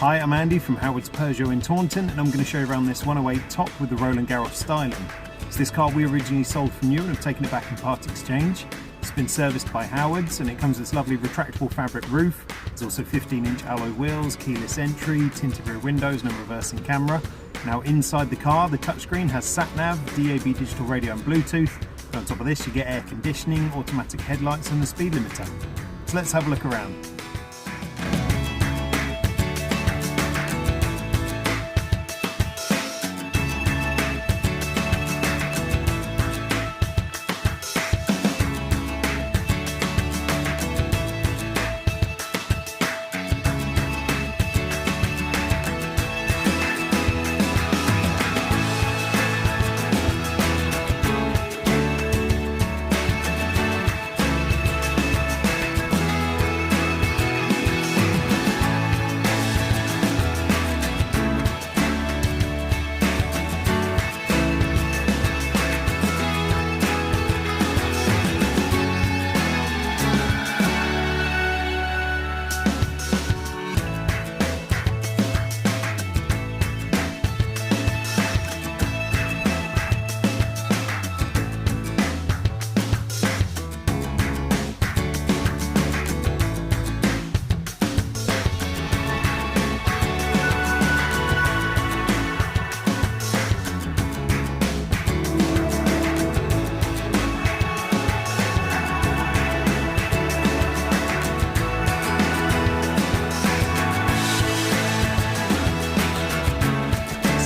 Hi, I'm Andy from Howard's Peugeot in Taunton, and I'm going to show you around this 108 top with the Roland Garros styling. So this car we originally sold from new and have taken it back in part exchange. It's been serviced by Howard's and it comes with this lovely retractable fabric roof. There's also 15-inch alloy wheels, keyless entry, tinted rear windows and a reversing camera. Now inside the car, the touchscreen has sat-nav, DAB digital radio and Bluetooth. And on top of this you get air conditioning, automatic headlights and the speed limiter. So let's have a look around.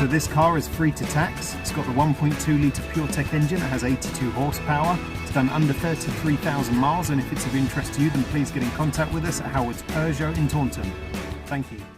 So this car is free to tax. It's got the 1.2 litre PureTech engine that has 82 horsepower. It's done under 33,000 miles, and if it's of interest to you, then please get in contact with us at Howard's Peugeot in Taunton. Thank you.